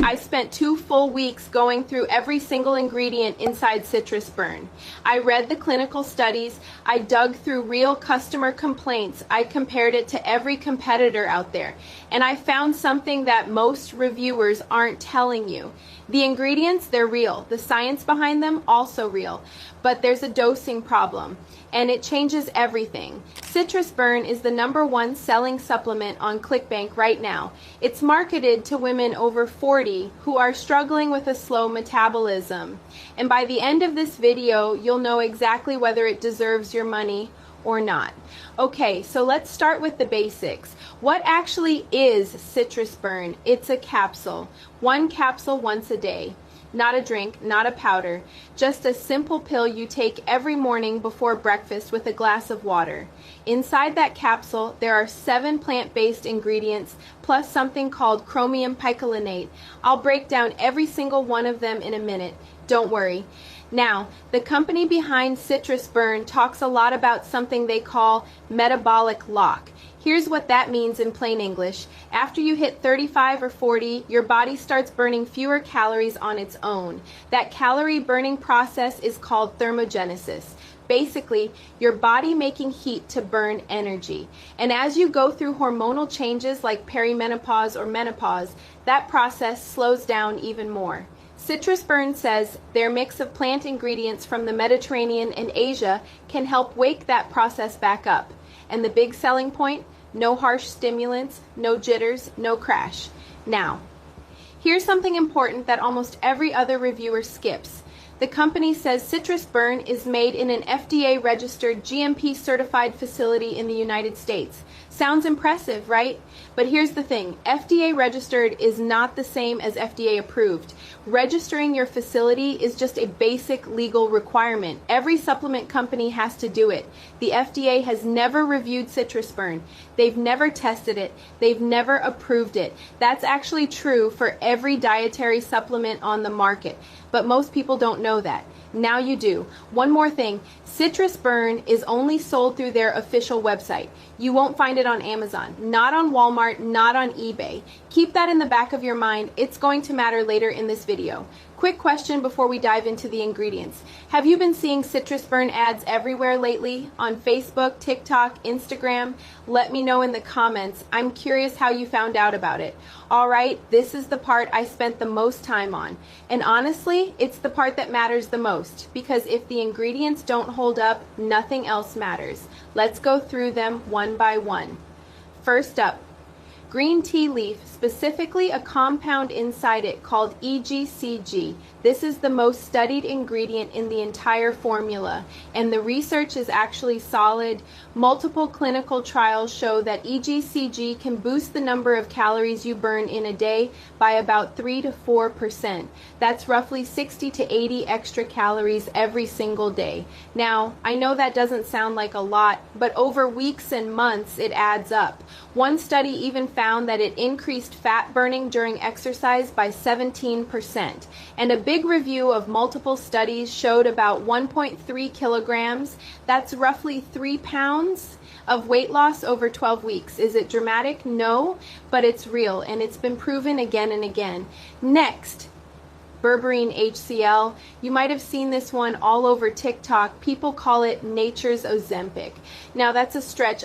I spent 2 full weeks going through every single ingredient inside CitrusBurn. I read the clinical studies, I dug through real customer complaints, I compared it to every competitor out there, and I found something that most reviewers aren't telling you. The ingredients, they're real. The science behind them, also real. But there's a dosing problem, and it changes everything. CitrusBurn is the #1 selling supplement on ClickBank right now. It's marketed to women over 40 who are struggling with a slow metabolism. And by the end of this video, you'll know exactly whether it deserves your money or not. Okay, so let's start with the basics. What actually is CitrusBurn? It's a capsule. 1 capsule once a day. Not a drink, not a powder. Just a simple pill you take every morning before breakfast with a glass of water. Inside that capsule, there are 7 plant-based ingredients plus something called chromium picolinate. I'll break down every single one of them in a minute. Don't worry. Now, the company behind CitrusBurn talks a lot about something they call metabolic lock. Here's what that means in plain English. After you hit 35 or 40, your body starts burning fewer calories on its own. That calorie burning process is called thermogenesis. Basically, your body making heat to burn energy. And as you go through hormonal changes like perimenopause or menopause, that process slows down even more. CitrusBurn says their mix of plant ingredients from the Mediterranean and Asia can help wake that process back up. And the big selling point? No harsh stimulants, no jitters, no crash. Now, here's something important that almost every other reviewer skips. The company says CitrusBurn is made in an FDA-registered, GMP-certified facility in the United States. Sounds impressive, right? But here's the thing. FDA-registered is not the same as FDA-approved. Registering your facility is just a basic legal requirement. Every supplement company has to do it. The FDA has never reviewed CitrusBurn. They've never tested it. They've never approved it. That's actually true for every dietary supplement on the market. But most people don't know that. Now you do. One more thing. CitrusBurn is only sold through their official website. You won't find it on Amazon, not on Walmart, not on eBay. Keep that in the back of your mind. It's going to matter later in this video. Quick question before we dive into the ingredients. Have you been seeing CitrusBurn ads everywhere lately? On Facebook, TikTok, Instagram? Let me know in the comments. I'm curious how you found out about it. All right, this is the part I spent the most time on. And honestly, it's the part that matters the most, because if the ingredients don't hold up, nothing else matters. Let's go through them one by one. First up, green tea leaf, specifically a compound inside it called EGCG. This is the most studied ingredient in the entire formula, and the research is actually solid. Multiple clinical trials show that EGCG can boost the number of calories you burn in a day by about 3 to 4%. That's roughly 60 to 80 extra calories every single day. Now, I know that doesn't sound like a lot, but over weeks and months it adds up. One study even found that it increased fat burning during exercise by 17%. And a big review of multiple studies showed about 1.3 kilograms, that's roughly 3 pounds, of weight loss over 12 weeks. Is it dramatic? No, but it's real, and it's been proven again and again. Next, berberine HCl. You might have seen this one all over TikTok. People call it nature's Ozempic. Now that's a stretch,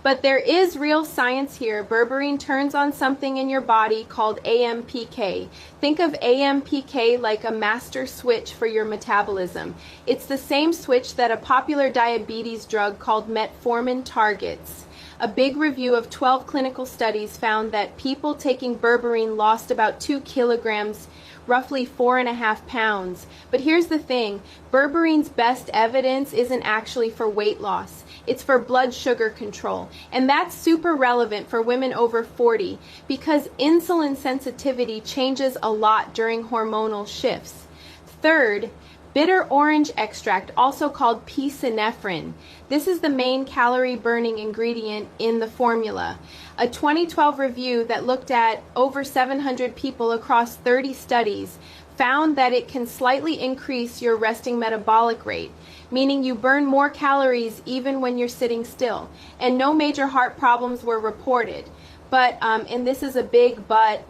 but there is real science here. Berberine turns on something in your body called AMPK. Think of AMPK like a master switch for your metabolism. It's the same switch that a popular diabetes drug called metformin targets. A big review of 12 clinical studies found that people taking berberine lost about 2 kilograms, roughly 4.5 pounds. But here's the thing, berberine's best evidence isn't actually for weight loss. It's for blood sugar control. And that's super relevant for women over 40 because insulin sensitivity changes a lot during hormonal shifts. Third, bitter orange extract, also called P-synephrine. This is the main calorie burning ingredient in the formula. A 2012 review that looked at over 700 people across 30 studies found that it can slightly increase your resting metabolic rate, meaning you burn more calories even when you're sitting still. And no major heart problems were reported. But, and this is a big but,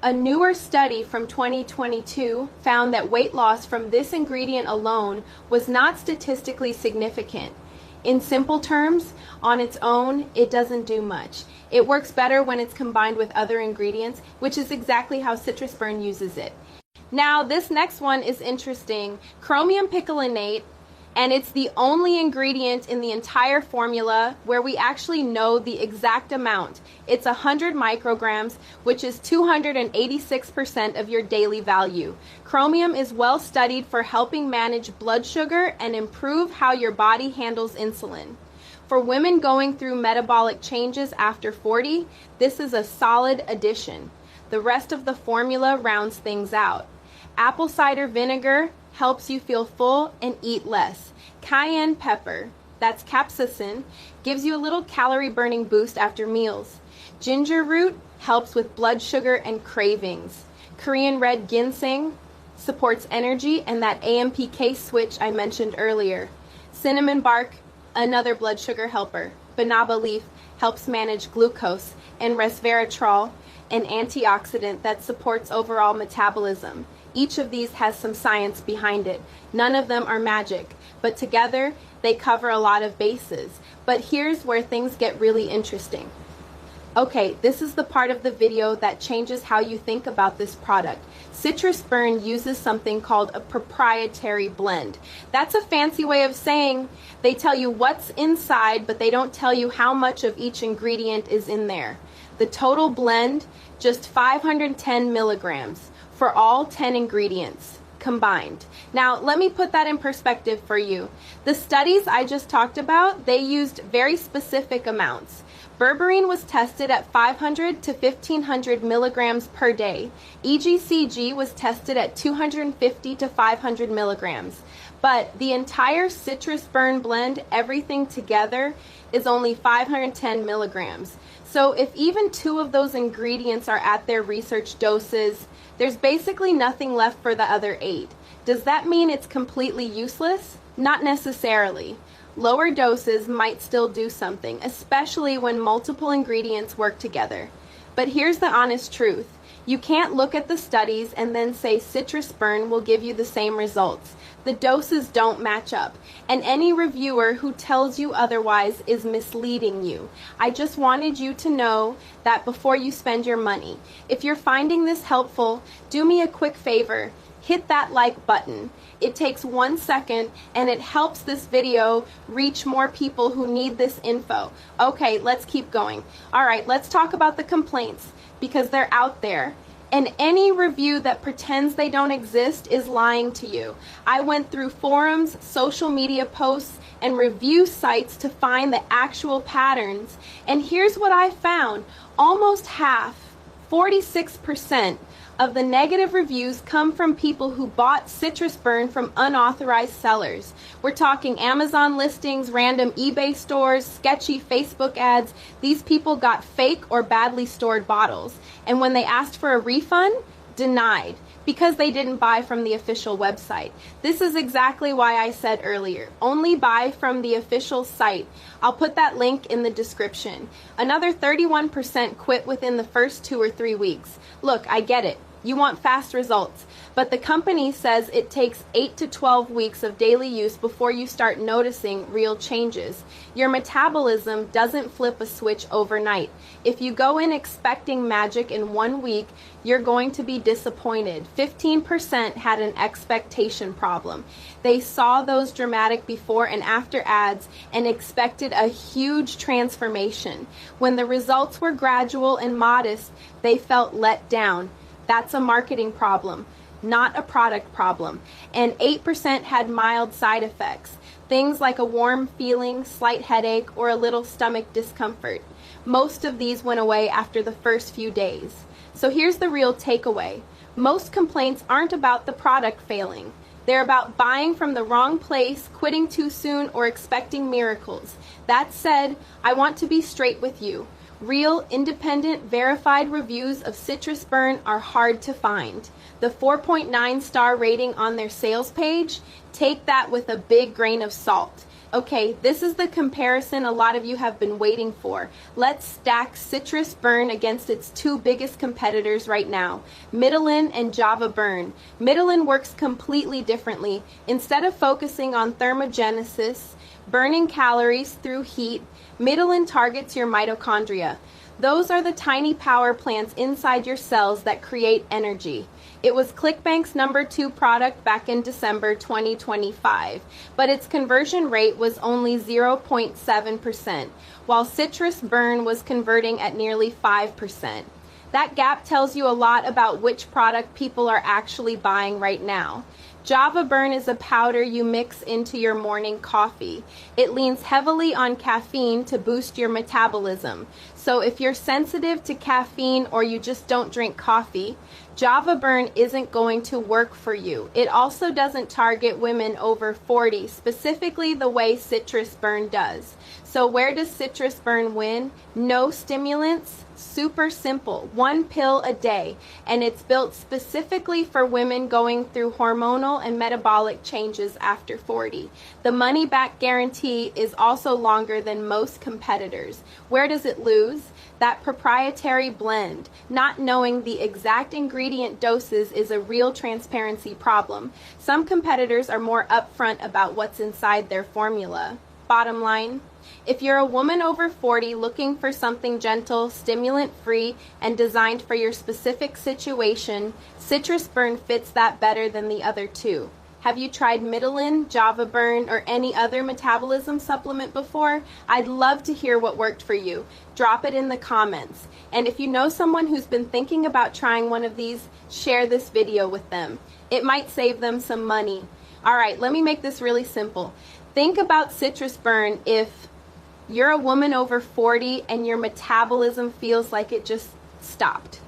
A newer study from 2022 found that weight loss from this ingredient alone was not statistically significant. In simple terms, on its own, it doesn't do much. It works better when it's combined with other ingredients, which is exactly how CitrusBurn uses it. Now, this next one is interesting. Chromium picolinate, and it's the only ingredient in the entire formula where we actually know the exact amount. It's 100 micrograms, which is 286% of your daily value. Chromium is well studied for helping manage blood sugar and improve how your body handles insulin. For women going through metabolic changes after 40, this is a solid addition. The rest of the formula rounds things out. Apple cider vinegar helps you feel full and eat less. Cayenne pepper, that's capsaicin, gives you a little calorie burning boost after meals. Ginger root helps with blood sugar and cravings. Korean red ginseng supports energy and that AMPK switch I mentioned earlier. Cinnamon bark, another blood sugar helper. Banaba leaf helps manage glucose, and resveratrol, an antioxidant that supports overall metabolism. Each of these has some science behind it. None of them are magic, but together they cover a lot of bases. But here's where things get really interesting. Okay, this is the part of the video that changes how you think about this product. CitrusBurn uses something called a proprietary blend. That's a fancy way of saying they tell you what's inside, but they don't tell you how much of each ingredient is in there. The total blend, just 510 milligrams for all 10 ingredients combined. Now, let me put that in perspective for you. The studies I just talked about, they used very specific amounts. Berberine was tested at 500 to 1500 milligrams per day. EGCG was tested at 250 to 500 milligrams. But the entire CitrusBurn blend, everything together, is only 510 milligrams. So if even 2 of those ingredients are at their research doses, there's basically nothing left for the other 8. Does that mean it's completely useless? Not necessarily. Lower doses might still do something, especially when multiple ingredients work together. But here's the honest truth. You can't look at the studies and then say CitrusBurn will give you the same results. The doses don't match up, and any reviewer who tells you otherwise is misleading you. I just wanted you to know that before you spend your money. If you're finding this helpful, do me a quick favor. Hit that like button. It takes 1 second and it helps this video reach more people who need this info. Okay, let's keep going. All right, let's talk about the complaints because they're out there. And any review that pretends they don't exist is lying to you. I went through forums, social media posts, and review sites to find the actual patterns. And here's what I found. Almost half, 46%, of the negative reviews come from people who bought CitrusBurn from unauthorized sellers. We're talking Amazon listings, random eBay stores, sketchy Facebook ads. These people got fake or badly stored bottles. And when they asked for a refund, denied because they didn't buy from the official website. This is exactly why I said earlier, only buy from the official site. I'll put that link in the description. Another 31% quit within the first 2 or 3 weeks. Look, I get it. You want fast results, but the company says it takes 8 to 12 weeks of daily use before you start noticing real changes. Your metabolism doesn't flip a switch overnight. If you go in expecting magic in 1 week, you're going to be disappointed. 15% had an expectation problem. They saw those dramatic before and after ads and expected a huge transformation. When the results were gradual and modest, they felt let down. That's a marketing problem, not a product problem. And 8% had mild side effects, things like a warm feeling, slight headache, or a little stomach discomfort. Most of these went away after the first few days. So here's the real takeaway. Most complaints aren't about the product failing. They're about buying from the wrong place, quitting too soon, or expecting miracles. That said, I want to be straight with you. Real, independent, verified reviews of CitrusBurn are hard to find. The 4.9 star rating on their sales page, take that with a big grain of salt. Okay, this is the comparison a lot of you have been waiting for. Let's stack CitrusBurn against its two biggest competitors right now, Midolin and JavaBurn. Midolin works completely differently. Instead of focusing on thermogenesis, burning calories through heat, Midolin targets your mitochondria. Those are the tiny power plants inside your cells that create energy. It was ClickBank's #2 product back in December 2025, but its conversion rate was only 0.7%, while CitrusBurn was converting at nearly 5%. That gap tells you a lot about which product people are actually buying right now. JavaBurn is a powder you mix into your morning coffee. It leans heavily on caffeine to boost your metabolism. So if you're sensitive to caffeine or you just don't drink coffee, JavaBurn isn't going to work for you. It also doesn't target women over 40, specifically the way CitrusBurn does. So where does CitrusBurn win? No stimulants, super simple, 1 pill a day, and it's built specifically for women going through hormonal and metabolic changes after 40. The money back guarantee is also longer than most competitors. Where does it lose? That proprietary blend. Not knowing the exact ingredient doses is a real transparency problem. Some competitors are more upfront about what's inside their formula. Bottom line, if you're a woman over 40 looking for something gentle, stimulant-free, and designed for your specific situation, CitrusBurn fits that better than the other two. Have you tried Midolin, JavaBurn, or any other metabolism supplement before? I'd love to hear what worked for you. Drop it in the comments. And if you know someone who's been thinking about trying one of these, share this video with them. It might save them some money. All right, let me make this really simple. Think about CitrusBurn if you're a woman over 40 and your metabolism feels like it just stopped.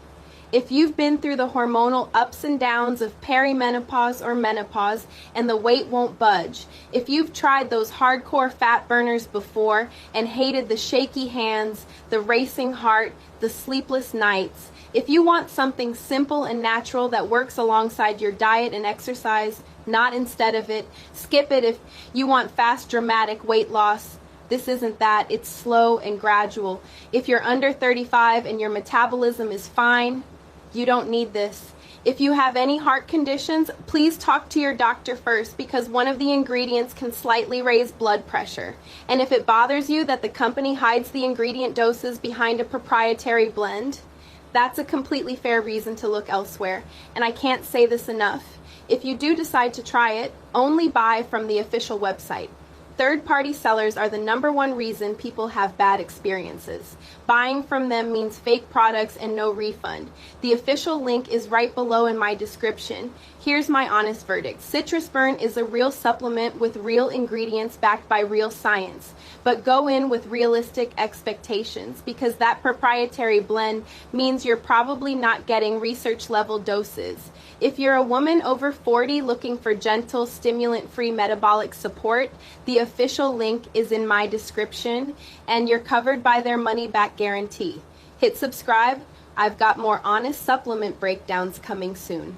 If you've been through the hormonal ups and downs of perimenopause or menopause and the weight won't budge, if you've tried those hardcore fat burners before and hated the shaky hands, the racing heart, the sleepless nights, if you want something simple and natural that works alongside your diet and exercise, not instead of it, skip it if you want fast, dramatic weight loss. This isn't that. It's slow and gradual. If you're under 35 and your metabolism is fine, you don't need this. If you have any heart conditions, please talk to your doctor first because one of the ingredients can slightly raise blood pressure. And if it bothers you that the company hides the ingredient doses behind a proprietary blend, that's a completely fair reason to look elsewhere. And I can't say this enough. If you do decide to try it, only buy from the official website. Third-party sellers are the #1 reason people have bad experiences. Buying from them means fake products and no refund. The official link is right below in my description. Here's my honest verdict. CitrusBurn is a real supplement with real ingredients backed by real science. But go in with realistic expectations because that proprietary blend means you're probably not getting research-level doses. If you're a woman over 40 looking for gentle, stimulant-free metabolic support, the official link is in my description, and you're covered by their money-back guarantee. Hit subscribe. I've got more honest supplement breakdowns coming soon.